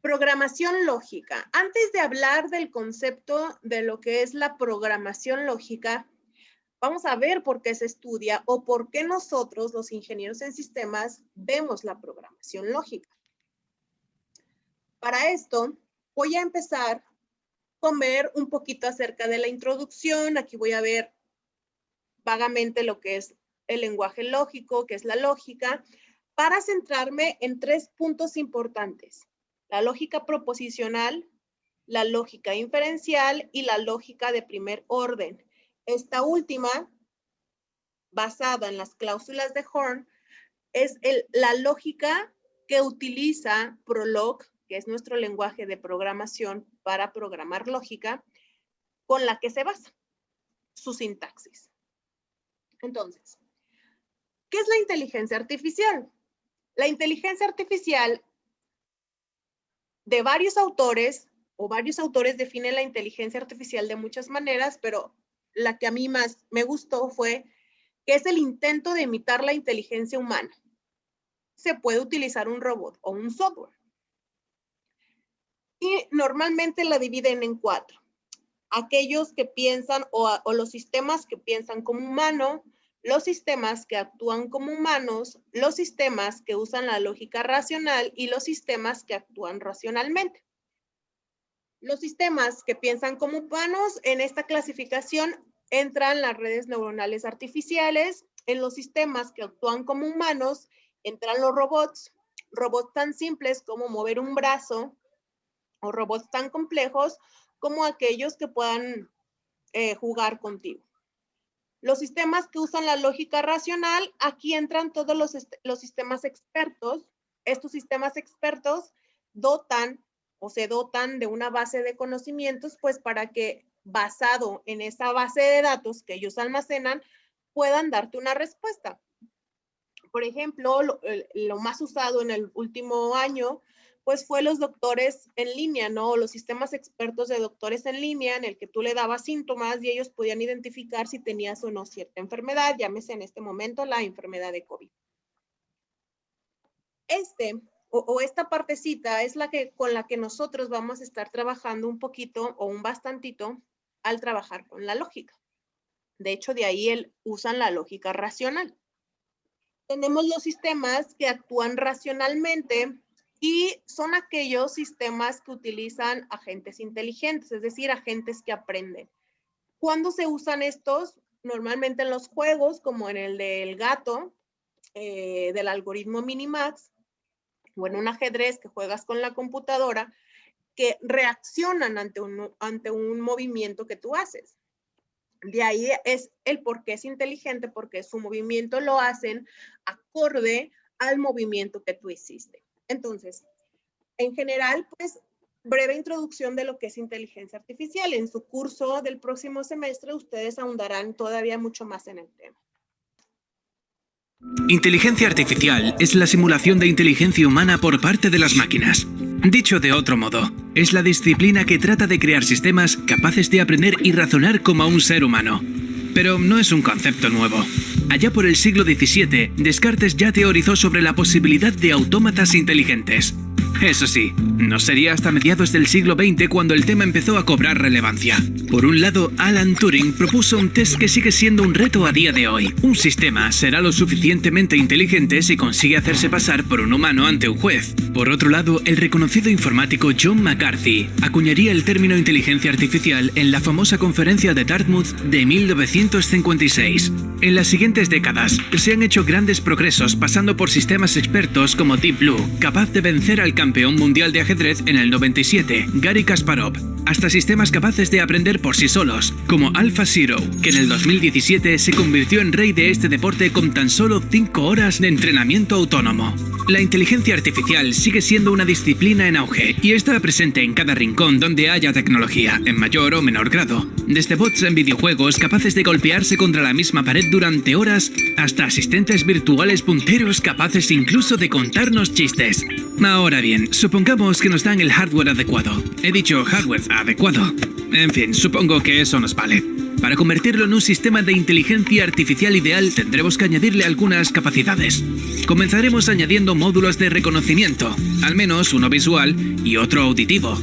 Programación lógica. Antes de hablar del concepto de lo que es la programación lógica, vamos a ver por qué se estudia o por qué nosotros, los ingenieros en sistemas, vemos la programación lógica. Para esto, voy a empezar con ver un poquito acerca de la introducción. Aquí voy a ver vagamente lo que es el lenguaje lógico, que es la lógica, para centrarme en 3 puntos importantes: la lógica proposicional, la lógica inferencial y la lógica de primer orden. Esta última, basada en las cláusulas de Horn, es la lógica que utiliza Prolog, que es nuestro lenguaje de programación para programar lógica, con la que se basa su sintaxis. Entonces, ¿qué es la inteligencia artificial? La inteligencia artificial, de varios autores definen la inteligencia artificial de muchas maneras, pero la que a mí más me gustó fue que es el intento de imitar la inteligencia humana. Se puede utilizar un robot o un software. Y normalmente la dividen en 4. Aquellos que piensan o los sistemas que piensan como humano, los sistemas que actúan como humanos, los sistemas que usan la lógica racional y los sistemas que actúan racionalmente. Los sistemas que piensan como humanos, en esta clasificación entran las redes neuronales artificiales. En los sistemas que actúan como humanos entran los robots tan simples como mover un brazo, o robots tan complejos como aquellos que puedan jugar contigo. Los sistemas que usan la lógica racional, aquí entran todos los sistemas expertos. Estos sistemas expertos se dotan de una base de conocimientos, pues para que, basado en esa base de datos que ellos almacenan, puedan darte una respuesta. Por ejemplo, lo más usado en el último año, pues fue los doctores en línea, ¿no? Los sistemas expertos de doctores en línea, en el que tú le dabas síntomas y ellos podían identificar si tenías o no cierta enfermedad, llámese en este momento la enfermedad de COVID. Esta partecita es con la que nosotros vamos a estar trabajando un poquito o un bastantito al trabajar con la lógica. De hecho, de ahí usan la lógica racional. Tenemos los sistemas que actúan racionalmente y son aquellos sistemas que utilizan agentes inteligentes, es decir, agentes que aprenden. ¿Cuándo se usan estos? Normalmente en los juegos, como en el del gato, del algoritmo Minimax, o en un ajedrez que juegas con la computadora, que reaccionan ante un movimiento que tú haces. De ahí es el por qué es inteligente, porque su movimiento lo hacen acorde al movimiento que tú hiciste. Entonces, en general, pues, breve introducción de lo que es inteligencia artificial. En su curso del próximo semestre, ustedes ahondarán todavía mucho más en el tema. Inteligencia artificial es la simulación de inteligencia humana por parte de las máquinas. Dicho de otro modo, es la disciplina que trata de crear sistemas capaces de aprender y razonar como un ser humano. Pero no es un concepto nuevo. Allá por el siglo XVII, Descartes ya teorizó sobre la posibilidad de autómatas inteligentes. Eso sí, no sería hasta mediados del siglo XX cuando el tema empezó a cobrar relevancia. Por un lado, Alan Turing propuso un test que sigue siendo un reto a día de hoy. Un sistema será lo suficientemente inteligente si consigue hacerse pasar por un humano ante un juez. Por otro lado, el reconocido informático John McCarthy acuñaría el término inteligencia artificial en la famosa conferencia de Dartmouth de 1956. En las siguientes décadas, se han hecho grandes progresos pasando por sistemas expertos como Deep Blue, capaz de vencer al campeón mundial de ajedrez en el 97, Garry Kasparov, hasta sistemas capaces de aprender por sí solos, como AlphaZero, que en el 2017 se convirtió en rey de este deporte con tan solo 5 horas de entrenamiento autónomo. La inteligencia artificial sigue siendo una disciplina en auge y está presente en cada rincón donde haya tecnología, en mayor o menor grado. Desde bots en videojuegos capaces de golpearse contra la misma pared durante horas, hasta asistentes virtuales punteros capaces incluso de contarnos chistes. Ahora bien, supongamos que nos dan el hardware adecuado. He dicho hardware adecuado. En fin, supongo que eso nos vale. Para convertirlo en un sistema de inteligencia artificial ideal, tendremos que añadirle algunas capacidades. Comenzaremos añadiendo módulos de reconocimiento, al menos uno visual y otro auditivo.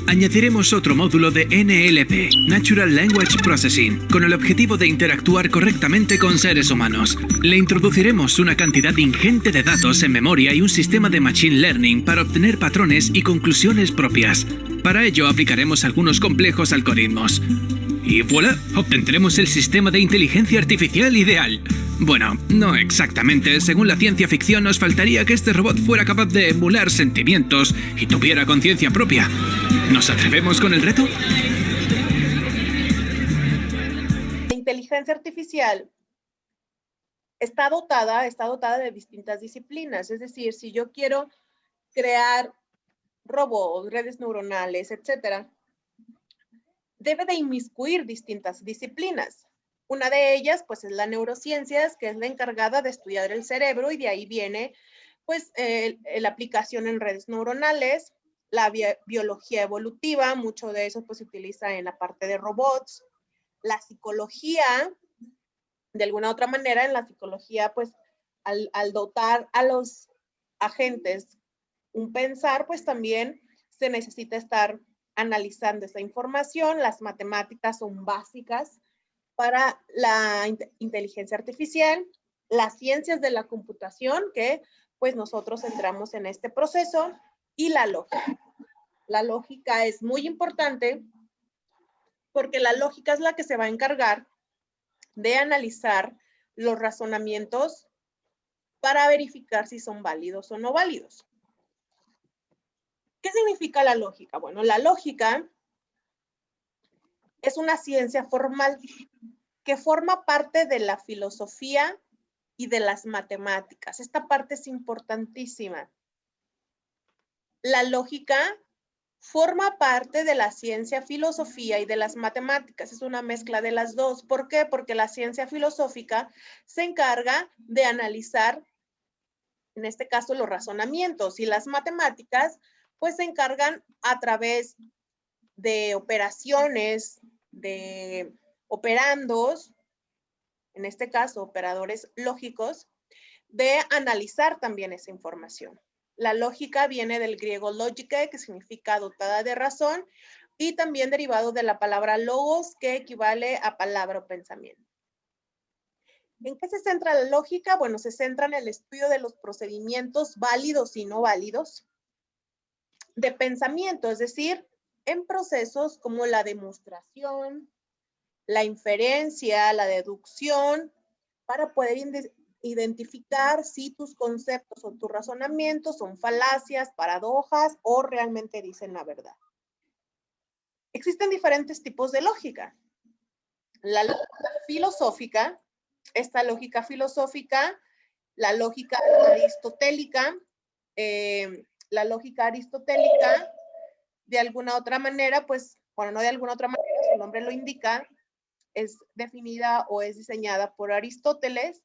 Añadiremos otro módulo de NLP, Natural Language Processing, con el objetivo de interactuar correctamente con seres humanos. Le introduciremos una cantidad ingente de datos en memoria y un sistema de Machine Learning para obtener patrones y conclusiones propias. Para ello aplicaremos algunos complejos algoritmos. Y voilà, obtendremos el sistema de inteligencia artificial ideal. Bueno, no exactamente. Según la ciencia ficción, nos faltaría que este robot fuera capaz de emular sentimientos y tuviera conciencia propia. ¿Nos atrevemos con el reto? La inteligencia artificial está dotada de distintas disciplinas. Es decir, si yo quiero crear robots, redes neuronales, etcétera, debe de inmiscuir distintas disciplinas. Una de ellas, pues, es la neurociencias, que es la encargada de estudiar el cerebro, y de ahí viene, pues, la aplicación en redes neuronales, la biología evolutiva, mucho de eso, pues, se utiliza en la parte de robots, la psicología, de alguna otra manera, en la psicología, pues, al dotar a los agentes un pensar, pues, también se necesita estar analizando esa información. Las matemáticas son básicas para la inteligencia artificial, las ciencias de la computación, que pues nosotros entramos en este proceso, y la lógica. La lógica es muy importante porque la lógica es la que se va a encargar de analizar los razonamientos para verificar si son válidos o no válidos. ¿Qué significa la lógica? Bueno, la lógica es una ciencia formal que forma parte de la filosofía y de las matemáticas. Esta parte es importantísima. La lógica forma parte de la ciencia filosofía y de las matemáticas. Es una mezcla de las dos. ¿Por qué? Porque la ciencia filosófica se encarga de analizar, en este caso, los razonamientos, y las matemáticas pues se encargan a través de operaciones, de operandos, en este caso operadores lógicos, de analizar también esa información. La lógica viene del griego logike, que significa dotada de razón, y también derivado de la palabra logos, que equivale a palabra o pensamiento. ¿En qué se centra la lógica? Bueno, se centra en el estudio de los procedimientos válidos y no válidos de pensamiento, es decir, en procesos como la demostración, la inferencia, la deducción, para poder identificar si tus conceptos o tus razonamientos son falacias, paradojas o realmente dicen la verdad. Existen diferentes tipos de lógica. La lógica filosófica, esta lógica filosófica, la lógica aristotélica, de alguna otra manera, pues, bueno, no de alguna otra manera, su nombre lo indica, es definida o es diseñada por Aristóteles.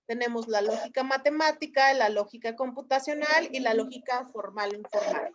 Tenemos la lógica matemática, la lógica computacional y la lógica formal e informal.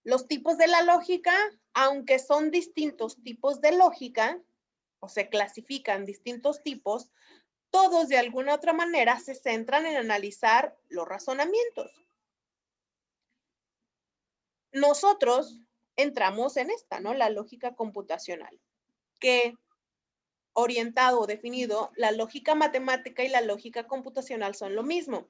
Los tipos de la lógica, aunque son distintos tipos de lógica, o se clasifican distintos tipos, todos de alguna otra manera se centran en analizar los razonamientos. Nosotros entramos en esta, ¿no? La lógica computacional, que orientado o definido, la lógica matemática y la lógica computacional son lo mismo.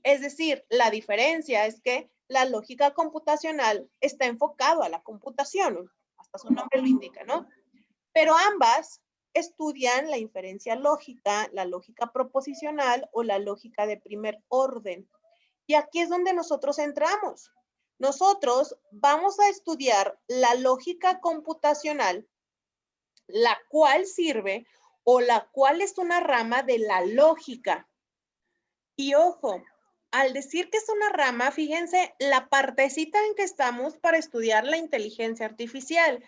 Es decir, la diferencia es que la lógica computacional está enfocado a la computación, hasta su nombre lo indica, ¿no? Pero ambas estudian la inferencia lógica, la lógica proposicional o la lógica de primer orden. Y aquí es donde nosotros entramos. Nosotros vamos a estudiar la lógica computacional, la cual sirve o la cual es una rama de la lógica. Y ojo, al decir que es una rama, fíjense la partecita en que estamos para estudiar la inteligencia artificial.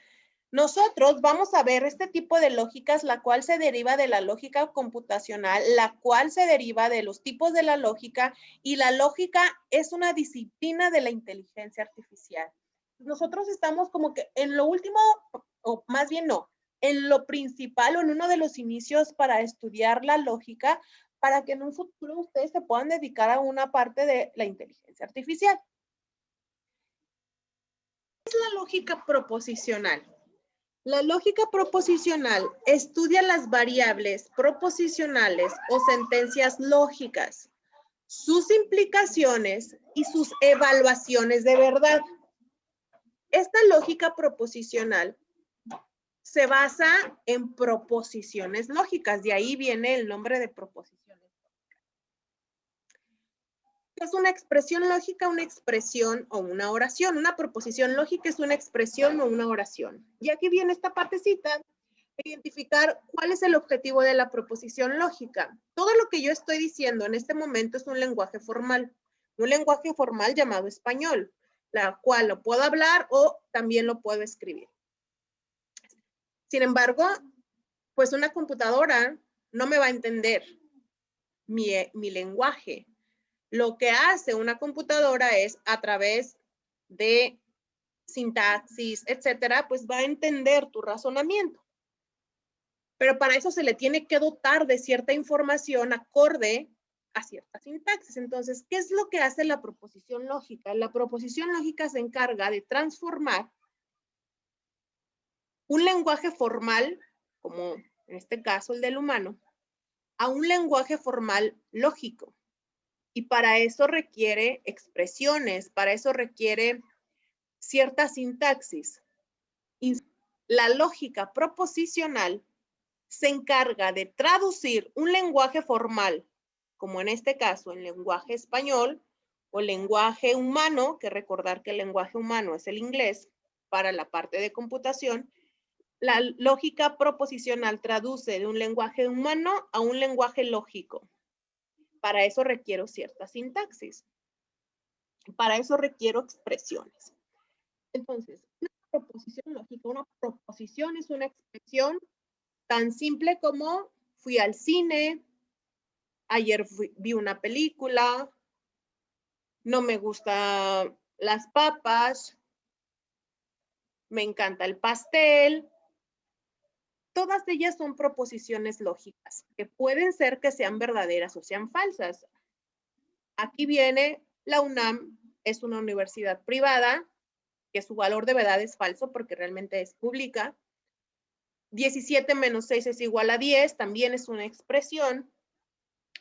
Nosotros vamos a ver este tipo de lógicas, la cual se deriva de la lógica computacional, la cual se deriva de los tipos de la lógica, y la lógica es una disciplina de la inteligencia artificial. Nosotros estamos como que en lo último, o más bien no, en lo principal o en uno de los inicios para estudiar la lógica, para que en un futuro ustedes se puedan dedicar a una parte de la inteligencia artificial. ¿Qué es la lógica proposicional? La lógica proposicional estudia las variables proposicionales o sentencias lógicas, sus implicaciones y sus evaluaciones de verdad. Esta lógica proposicional se basa en proposiciones lógicas, de ahí viene el nombre de proposiciones lógicas. Es una expresión lógica, una expresión o una oración. Una proposición lógica es una expresión o una oración. Y aquí viene esta partecita, identificar cuál es el objetivo de la proposición lógica. Todo lo que yo estoy diciendo en este momento es un lenguaje formal llamado español, la cual lo puedo hablar o también lo puedo escribir. Sin embargo, pues una computadora no me va a entender mi lenguaje. Lo que hace una computadora es, a través de sintaxis, etcétera, pues va a entender tu razonamiento. Pero para eso se le tiene que dotar de cierta información acorde a cierta sintaxis. Entonces, ¿qué es lo que hace la proposición lógica? La proposición lógica se encarga de transformar un lenguaje formal, como en este caso el del humano, a un lenguaje formal lógico. Y para eso requiere expresiones, para eso requiere cierta sintaxis. La lógica proposicional se encarga de traducir un lenguaje formal, como en este caso el lenguaje español o lenguaje humano, que recordar que el lenguaje humano es el inglés para la parte de computación. La lógica proposicional traduce de un lenguaje humano a un lenguaje lógico. Para eso requiero cierta sintaxis. Para eso requiero expresiones. Entonces, una proposición lógica, una proposición es una expresión tan simple como fui al cine, ayer vi una película, no me gustan las papas, me encanta el pastel. Todas ellas son proposiciones lógicas, que pueden ser que sean verdaderas o sean falsas. Aquí viene, la UNAM es una universidad privada, que su valor de verdad es falso porque realmente es pública. 17 menos 6 es igual a 10, también es una expresión.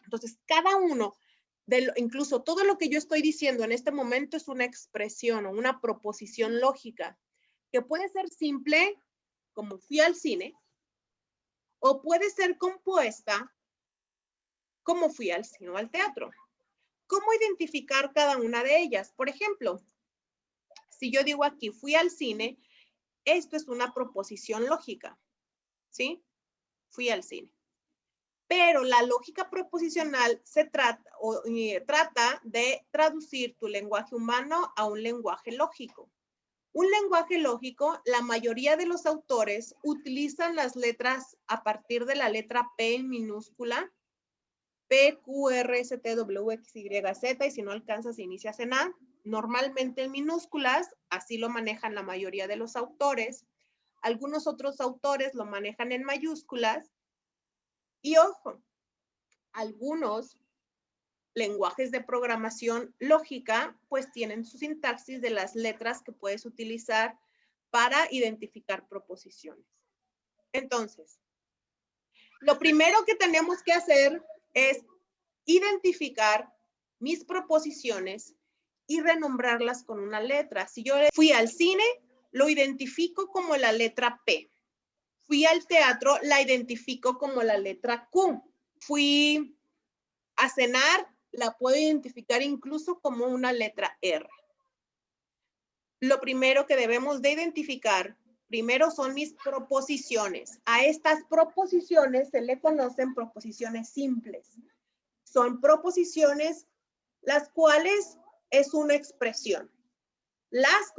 Entonces, cada uno, incluso todo lo que yo estoy diciendo en este momento es una expresión o una proposición lógica, que puede ser simple, como fui al cine, o puede ser compuesta, como fui al cine o al teatro. ¿Cómo identificar cada una de ellas? Por ejemplo, si yo digo aquí, fui al cine, esto es una proposición lógica, ¿sí? Fui al cine. Pero la lógica proposicional trata de traducir tu lenguaje humano a un lenguaje lógico. Un lenguaje lógico, la mayoría de los autores utilizan las letras a partir de la letra P en minúscula, P, Q, R, S, T, W, X, Y, Z, y si no alcanzas, inicias en A. Normalmente en minúsculas, así lo manejan la mayoría de los autores. Algunos otros autores lo manejan en mayúsculas. Y ojo, algunos lenguajes de programación lógica, pues tienen su sintaxis de las letras que puedes utilizar para identificar proposiciones. Entonces, lo primero que tenemos que hacer es identificar mis proposiciones y renombrarlas con una letra. Si yo fui al cine, lo identifico como la letra P. Fui al teatro, la identifico como la letra Q. Fui a cenar, la puedo identificar incluso como una letra R. Lo primero que debemos de identificar, primero son mis proposiciones. A estas proposiciones se le conocen proposiciones simples. Son proposiciones las cuales es una expresión. Las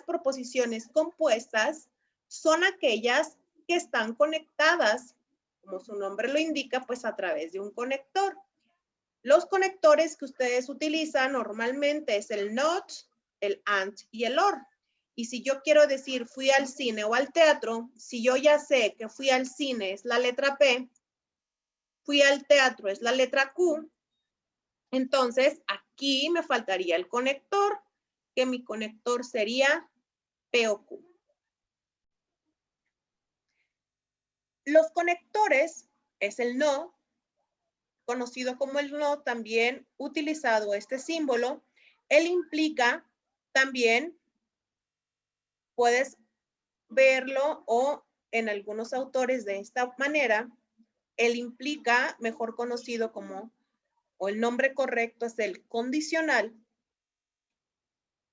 proposiciones compuestas son aquellas que están conectadas, como su nombre lo indica, pues a través de un conector. Los conectores que ustedes utilizan normalmente es el not, el and y el or. Y si yo quiero decir fui al cine o al teatro, si yo ya sé que fui al cine es la letra P, fui al teatro es la letra Q, entonces aquí me faltaría el conector, que mi conector sería P o Q. Los conectores es el no, conocido como el no, también utilizado este símbolo. Él implica también, puedes verlo o en algunos autores de esta manera, él implica, mejor conocido como, o el nombre correcto es el condicional.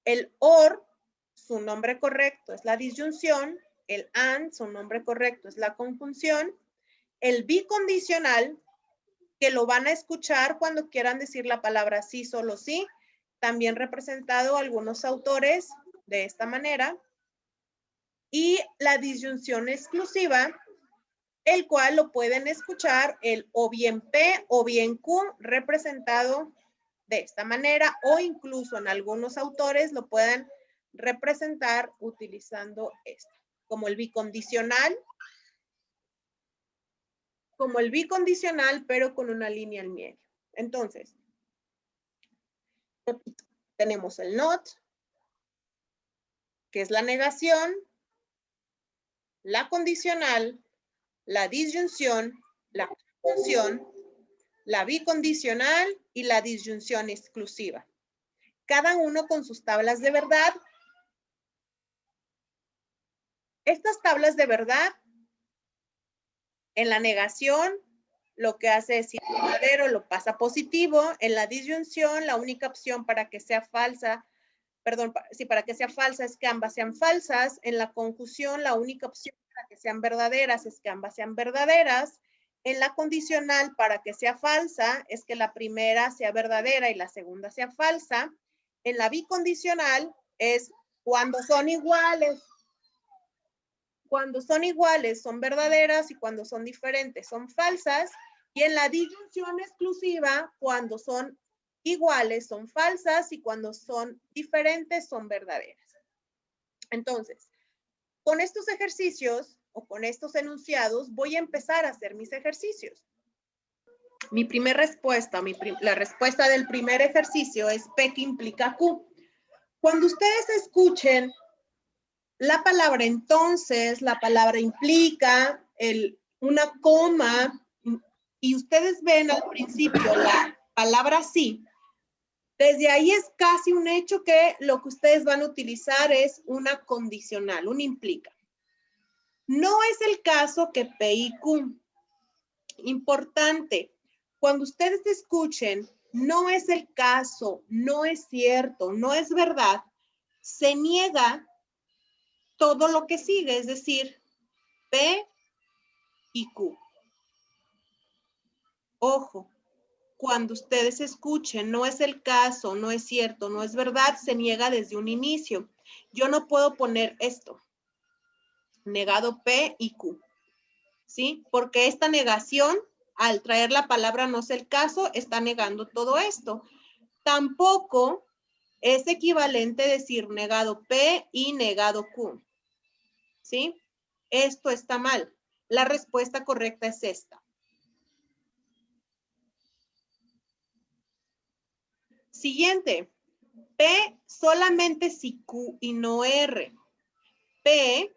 El OR, su nombre correcto es la disyunción. El AND, su nombre correcto es la conjunción. El bicondicional, que lo van a escuchar cuando quieran decir la palabra sí, solo sí, también representado algunos autores de esta manera. Y la disyunción exclusiva, el cual lo pueden escuchar el o bien P o bien Q representado de esta manera, o incluso en algunos autores lo pueden representar utilizando esto, como el bicondicional, pero con una línea al medio. Entonces, tenemos el not, que es la negación, la condicional, la disyunción, la conjunción, la bicondicional y la disyunción exclusiva. Cada uno con sus tablas de verdad. Estas tablas de verdad, en la negación, lo que hace es si es verdadero, lo pasa positivo. En la disyunción, la única opción para que sea falsa, para que sea falsa es que ambas sean falsas. En la conjunción, la única opción para que sean verdaderas es que ambas sean verdaderas. En la condicional, para que sea falsa, es que la primera sea verdadera y la segunda sea falsa. En la bicondicional es cuando son iguales. Cuando son iguales son verdaderas y cuando son diferentes son falsas. Y en la disyunción exclusiva, cuando son iguales son falsas y cuando son diferentes son verdaderas. Entonces, con estos ejercicios o con estos enunciados voy a empezar a hacer mis ejercicios. Mi primera respuesta, la respuesta del primer ejercicio es P que implica Q. Cuando ustedes escuchen la palabra entonces, la palabra implica, una coma, y ustedes ven al principio la palabra sí, desde ahí es casi un hecho que lo que ustedes van a utilizar es una condicional, un implica. No es el caso que P y Q. Importante, cuando ustedes escuchen, no es el caso, no es cierto, no es verdad, se niega todo lo que sigue, es decir, P y Q. Ojo, cuando ustedes escuchen, no es el caso, no es cierto, no es verdad, se niega desde un inicio. Yo no puedo poner esto, negado P y Q, ¿sí? Porque esta negación, al traer la palabra no es el caso, está negando todo esto. Tampoco es equivalente decir negado P y negado Q, ¿sí? Esto está mal. La respuesta correcta es esta. Siguiente. P solamente si Q y no R. P,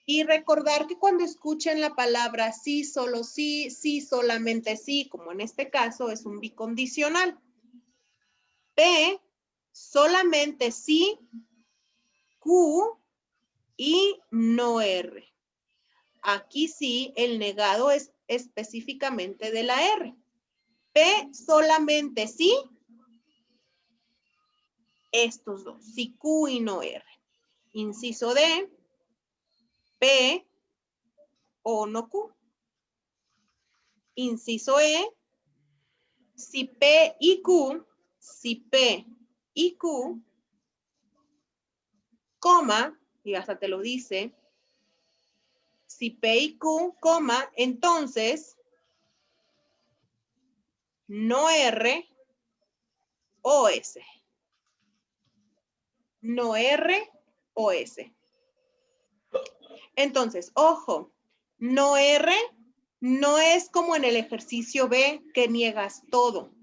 y recordar que cuando escuchen la palabra sí, solo sí, sí, solamente sí, como en este caso es un bicondicional. P, solamente sí, Q y no R. Aquí sí, el negado es específicamente de la R. P, solamente sí, estos dos, sí, Q y no R. Inciso D, P o no Q. Inciso E, si P y Q, coma, y hasta te lo dice, si P y Q, coma, entonces, no R o S. no R o S. Entonces, ojo, no R no es como en el ejercicio B que niegas todo.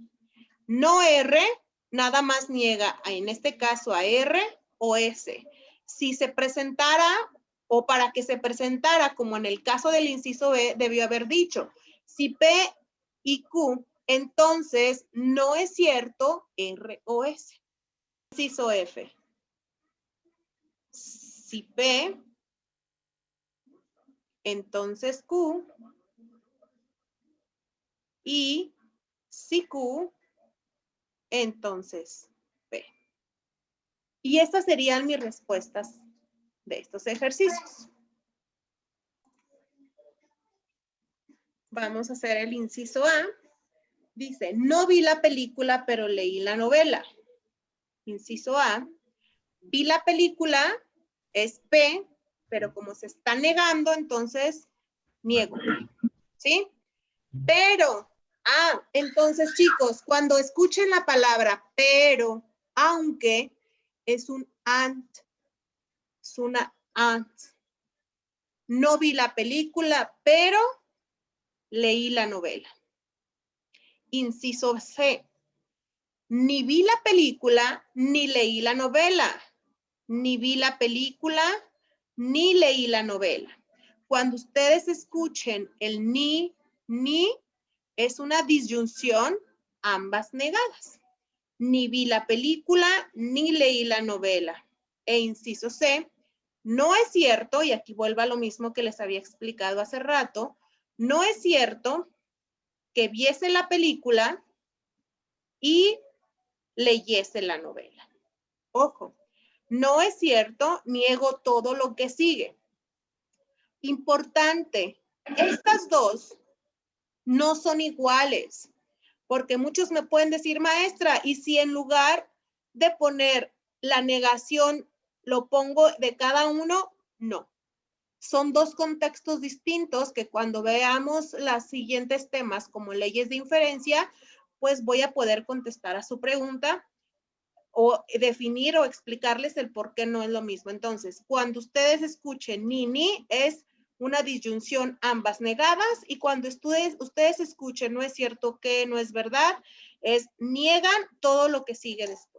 No R nada más niega, en este caso, a R o S. Si se presentara o para que se presentara, como en el caso del inciso B, debió haber dicho, si P y Q, entonces no es cierto R o S. Inciso F. Si P, entonces Q, y si Q, entonces P. Y estas serían mis respuestas de estos ejercicios. Vamos a hacer el inciso A. Dice, no vi la película, pero leí la novela. Inciso A. Vi la película, es P, pero como se está negando, entonces niego. ¿Sí? Pero, entonces chicos, cuando escuchen la palabra pero, aunque, es un and. Es una and. No vi la película, pero leí la novela. Inciso C. Ni vi la película, ni leí la novela. Ni vi la película, ni leí la novela. Cuando ustedes escuchen el ni, es una disyunción, ambas negadas. Ni vi la película, ni leí la novela. E inciso C, no es cierto, y aquí vuelvo a lo mismo que les había explicado hace rato, no es cierto que viese la película y leyese la novela. Ojo, no es cierto, niego todo lo que sigue. Importante, estas dos no son iguales, porque muchos me pueden decir, maestra, y si en lugar de poner la negación lo pongo de cada uno, no. Son dos contextos distintos que cuando veamos los siguientes temas como leyes de inferencia, pues voy a poder contestar a su pregunta o definir o explicarles el por qué no es lo mismo. Entonces, cuando ustedes escuchen ni, es una disyunción ambas negadas, y cuando ustedes escuchen no es cierto que, no es verdad, es niegan todo lo que sigue después.